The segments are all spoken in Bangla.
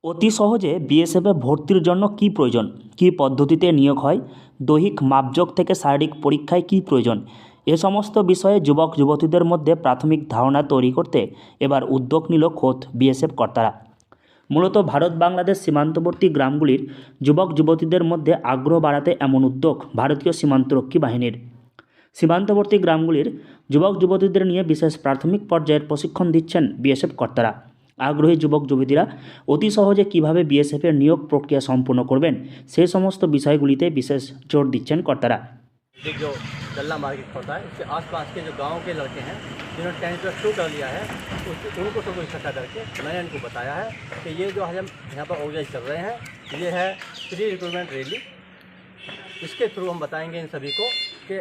অতি সহজে বিএসএফে ভর্তির জন্য কী প্রয়োজন, কী পদ্ধতিতে নিয়োগ হয়, দৈহিক মাপজোক থেকে শারীরিক পরীক্ষায় কী প্রয়োজন, এ সমস্ত বিষয়ে যুবক যুবতীদের মধ্যে প্রাথমিক ধারণা তৈরি করতে এবার উদ্যোগ নিল খোদ বিএসএফ কর্তারা। মূলত ভারত বাংলাদেশ সীমান্তবর্তী গ্রামগুলির যুবক যুবতীদের মধ্যে আগ্রহ বাড়াতে এমন উদ্যোগ ভারতীয় সীমান্তরক্ষী বাহিনীর। সীমান্তবর্তী গ্রামগুলির যুবক যুবতীদের নিয়ে বিশেষ প্রাথমিক পর্যায়ের প্রশিক্ষণ দিচ্ছেন বিএসএফ কর্তারা। আগ্রহী যুবক যুবতীরা অতি সহজে কীভাবে বিএসএফের নিয়োগ প্রক্রিয়া সম্পূর্ণ করবেন সেই সমস্ত বিষয়গুলিতে বিশেষ জোর দিচ্ছেন কর্তারা। जो गल्ला मार्केट होता है इसके आसपास के जो गांव के लड़के हैं जिन्होंने 10+2 कर लिया है उनको सबको इकट्ठा करके मैंने इनको बताया है कि ये जो हम यहाँ पर ऑर्गेनाइज कर रहे हैं ये है प्री रिक्रूटमेंट रैली। इसके थ्रू हम बताएंगे इन सभी को कि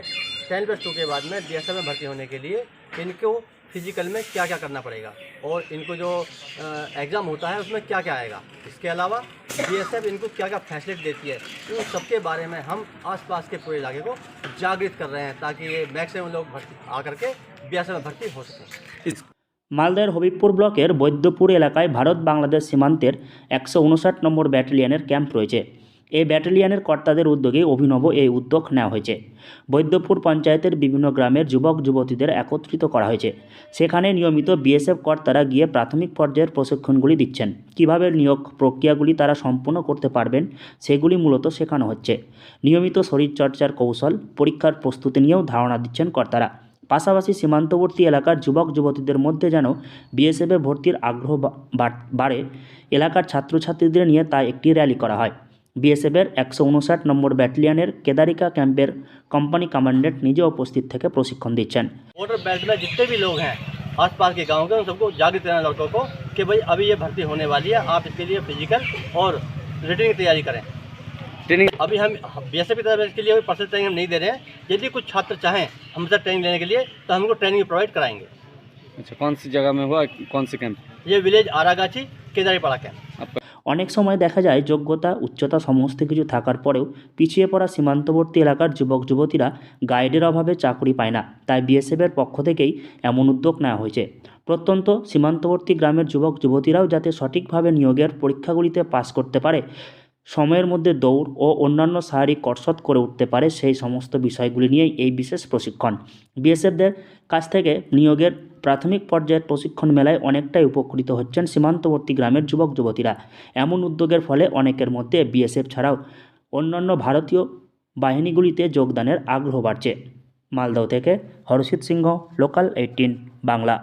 10+2 के बाद में बीएसएफ में भर्ती होने के लिए इनको फिजिकल में क्या क्या करना पड़ेगा और इनको जो एग्ज़ाम होता है उसमें क्या क्या आएगा। इसके अलावा बीएसएफ इनको क्या क्या फैसिलिटी देती है उन सबके बारे में हम आसपास के पूरे इलाके को जागृत कर रहे हैं ताकि ये मैक्सिमम लोग भर्ती आकर के बीएसएफ में भर्ती हो सकें। মালদার হবিবপুর ব্লকের বৈদ্যপুর এলাকায় ভারত বাংলাদেশ সীমান্তের 159 নম্বর ব্যাটালিয়নের ক্যাম্প রয়েছে। এই ব্যাটালিয়নের কর্তাদের উদ্যোগে অভিনব এই উদ্যোগ নেওয়া হয়েছে। বৈদ্যপুর পঞ্চায়েতের বিভিন্ন গ্রামের যুবক যুবতীদের একত্রিত করা হয়েছে। সেখানে নিয়মিত বিএসএফ কর্তারা গিয়ে প্রাথমিক পর্যায়ের প্রশিক্ষণগুলি দিচ্ছেন। কিভাবে নিয়োগ প্রক্রিয়াগুলি তারা সম্পূর্ণ করতে পারবেন সেগুলি মূলত শেখানো হচ্ছে। নিয়মিত শরীরচর্চার কৌশল, পরীক্ষার প্রস্তুতি নিয়েও ধারণা দিচ্ছেন কর্তারা। পাশাপাশি সীমান্তবর্তী এলাকার যুবক যুবতীদের মধ্যে যেন বিএসএফে ভর্তির আগ্রহ বাড়ে, এলাকার ছাত্রছাত্রীদের নিয়ে তাই একটি র্যালি করা হয়। বিএসএফের 159 নম্বর ব্যাটালিয়নের केदारिका कैंपेर कंपनी कमांडेंट निजे उपस्थित थे प्रशिक्षण दीचें। बॉर्डर बेल्ट में जितने भी लोग हैं आसपास के गाँव के उन सबको जागृत करना लड़कों को कि भाई अभी ये भर्ती होने वाली है, आप इसके लिए फिजिकल और रिटर्न की तैयारी करें। ट्रेनिंग अभी हम बीएसएफ की तरफ इसके लिए पर्सनल ट्रेनिंग हम नहीं दे रहे हैं। यदि कुछ छात्र चाहें हमसे ट्रेनिंग लेने के लिए तो हम उनको ट्रेनिंग प्रोवाइड कराएंगे। अच्छा, कौन सी जगह में हुआ, कौन सी कैंप? ये विलेज आरागाछी केदारीपाड़ा कैंप। অনেক সময় দেখা যায় যোগ্যতা উচ্চতা সমস্ত কিছু থাকার পরেও পিছিয়ে পড়া সীমান্তবর্তী এলাকার যুবক যুবতীরা গাইডের অভাবে চাকরি পায় না। তাই বিএসএফের পক্ষ থেকেই এমন উদ্যোগ নেওয়া হয়েছে। প্রত্যন্ত সীমান্তবর্তী গ্রামের যুবক যুবতীরাও যাতে সঠিকভাবে নিয়োগের পরীক্ষাগুলিতে পাস করতে পারে, সময়ের মধ্যে দৌড় ও অন্যান্য শারীরিক কসরত করে উঠতে পারে, সেই সমস্ত বিষয়গুলি নিয়েই এই বিশেষ প্রশিক্ষণ। বিএসএফদের কাছ থেকে নিয়োগের প্রাথমিক পর্যায়ের প্রশিক্ষণ মেলায় অনেকটাই উপকৃত হচ্ছেন সীমান্তবর্তী গ্রামের যুবক যুবতীরা। এমন উদ্যোগের ফলে অনেকের মধ্যে বিএসএফ ছাড়াও অন্যান্য ভারতীয় বাহিনীগুলিতে যোগদানের আগ্রহ বাড়ছে। মালদহ থেকে হরষিত সিংহ, লোকাল 18 বাংলা।